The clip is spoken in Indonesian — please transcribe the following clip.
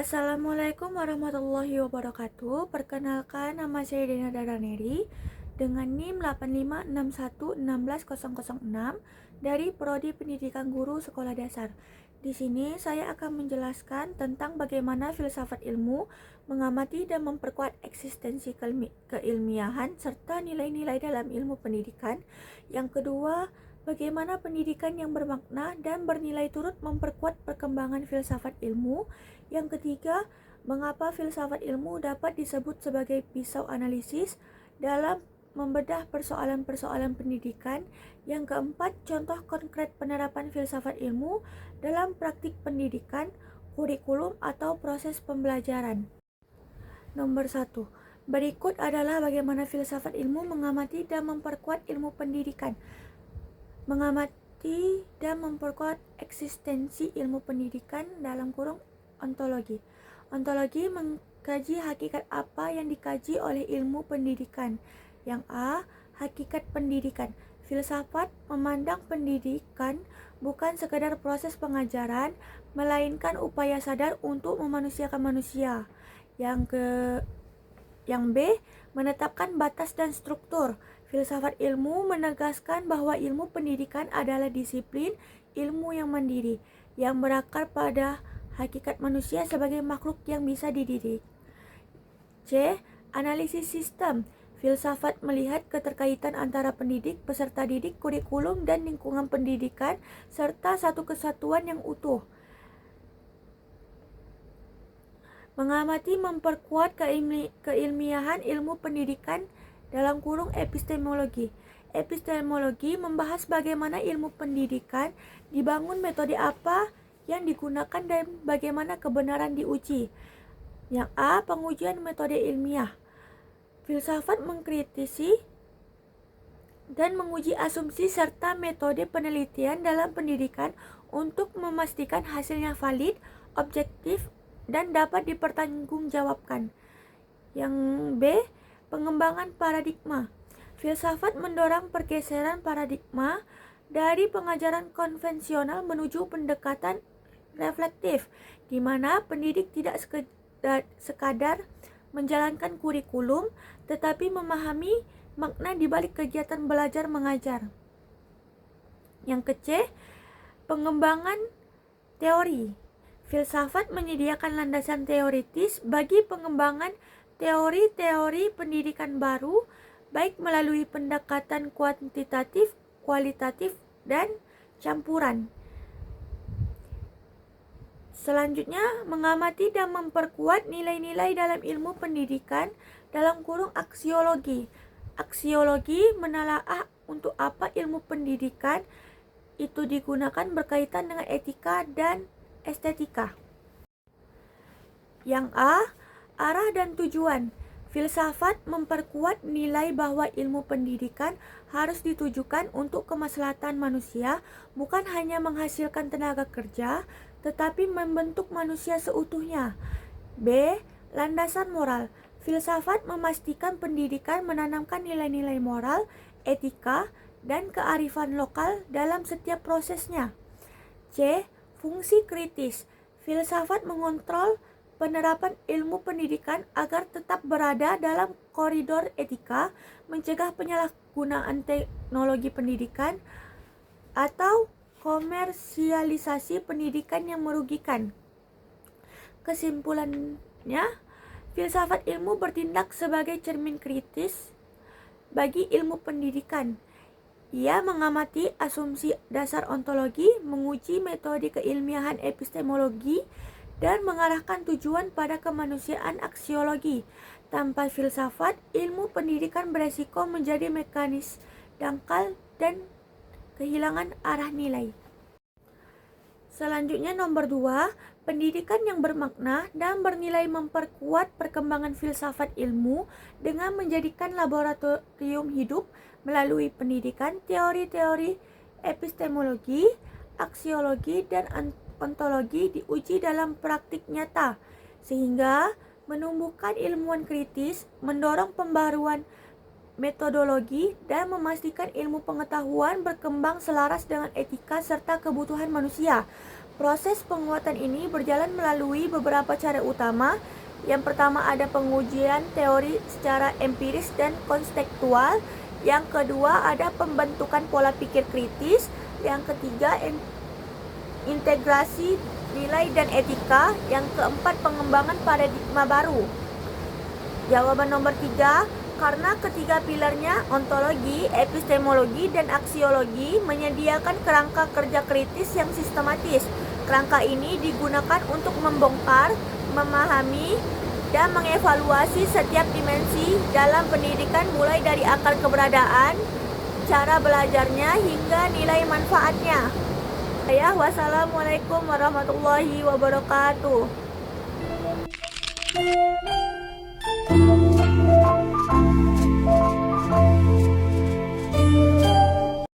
Assalamualaikum warahmatullahi wabarakatuh. Perkenalkan, nama saya Dena Daraneri dengan NIM 8561161006 dari Prodi Pendidikan Guru Sekolah Dasar. Di sini saya akan menjelaskan tentang bagaimana filsafat ilmu mengamati dan memperkuat eksistensi keilmiahan serta nilai-nilai dalam ilmu pendidikan. Yang kedua, bagaimana pendidikan yang bermakna dan bernilai turut memperkuat perkembangan filsafat ilmu. Yang ketiga, mengapa filsafat ilmu dapat disebut sebagai pisau analisis dalam membedah persoalan-persoalan pendidikan. Yang keempat, contoh konkret penerapan filsafat ilmu dalam praktik pendidikan, kurikulum atau proses pembelajaran. Nomor 1. Berikut adalah bagaimana filsafat ilmu mengamati dan memperkuat ilmu pendidikan. Mengamati dan memperkuat eksistensi ilmu pendidikan dalam kurung ontologi. Ontologi mengkaji hakikat apa yang dikaji oleh ilmu pendidikan. Yang A. Hakikat pendidikan. Filsafat memandang pendidikan bukan sekadar proses pengajaran, melainkan upaya sadar untuk memanusiakan manusia. Yang B. Menetapkan batas dan struktur. Filsafat ilmu menegaskan bahwa ilmu pendidikan adalah disiplin ilmu yang mandiri, yang berakar pada hakikat manusia sebagai makhluk yang bisa dididik. C. Analisis sistem. Filsafat melihat keterkaitan antara pendidik, peserta didik, kurikulum, dan lingkungan pendidikan, serta satu kesatuan yang utuh. Mengamati memperkuat keilmiahan ilmu pendidikan dalam kurung epistemologi. Epistemologi membahas bagaimana ilmu pendidikan dibangun, metode apa yang digunakan, dan bagaimana kebenaran diuji. Yang A. Pengujian metode ilmiah. Filsafat mengkritisi dan menguji asumsi serta metode penelitian dalam pendidikan untuk memastikan hasilnya valid, objektif, dan dapat dipertanggungjawabkan. Yang B. Pengembangan paradigma. Filsafat mendorong pergeseran paradigma dari pengajaran konvensional menuju pendekatan reflektif, di mana pendidik tidak sekadar menjalankan kurikulum, tetapi memahami makna di balik kegiatan belajar mengajar. Yang C. Pengembangan teori. Filsafat menyediakan landasan teoritis bagi pengembangan teori-teori pendidikan baru, baik melalui pendekatan kuantitatif, kualitatif, dan campuran. Selanjutnya, mengamati dan memperkuat nilai-nilai dalam ilmu pendidikan dalam kurung aksiologi. Aksiologi menelaah untuk apa ilmu pendidikan itu digunakan berkaitan dengan etika dan estetika. Yang A. Arah dan tujuan. Filsafat memperkuat nilai bahwa ilmu pendidikan harus ditujukan untuk kemaslahatan manusia, bukan hanya menghasilkan tenaga kerja, tetapi membentuk manusia seutuhnya. B. Landasan moral. Filsafat memastikan pendidikan menanamkan nilai-nilai moral, etika, dan kearifan lokal dalam setiap prosesnya. C. Fungsi kritis. Filsafat mengontrol penerapan ilmu pendidikan agar tetap berada dalam koridor etika, mencegah penyalahgunaan teknologi pendidikan, atau komersialisasi pendidikan yang merugikan. Kesimpulannya, filsafat ilmu bertindak sebagai cermin kritis bagi ilmu pendidikan. Ia mengamati asumsi dasar ontologi, menguji metode keilmiahan epistemologi, dan mengarahkan tujuan pada kemanusiaan aksiologi. Tanpa filsafat, ilmu pendidikan beresiko menjadi mekanis dangkal dan kehilangan arah nilai. Selanjutnya nomor 2, pendidikan yang bermakna dan bernilai memperkuat perkembangan filsafat ilmu dengan menjadikan laboratorium hidup melalui pendidikan, teori-teori epistemologi, aksiologi, dan ontologi diuji dalam praktik nyata, sehingga menumbuhkan ilmuwan kritis, mendorong pembaruan metodologi, dan memastikan ilmu pengetahuan berkembang selaras dengan etika serta kebutuhan manusia. Proses penguatan ini berjalan melalui beberapa cara utama. Yang pertama ada pengujian teori secara empiris dan konstekstual. Yang kedua ada pembentukan pola pikir kritis. Yang ketiga integrasi nilai dan etika. Yang keempat pengembangan paradigma baru. Jawaban nomor 3, karena ketiga pilarnya ontologi, epistemologi, dan aksiologi menyediakan kerangka kerja kritis yang sistematis. Kerangka ini digunakan untuk membongkar, memahami, dan mengevaluasi setiap dimensi dalam pendidikan mulai dari akar keberadaan, cara belajarnya, hingga nilai manfaatnya. Wassalamualaikum warahmatullahi wabarakatuh.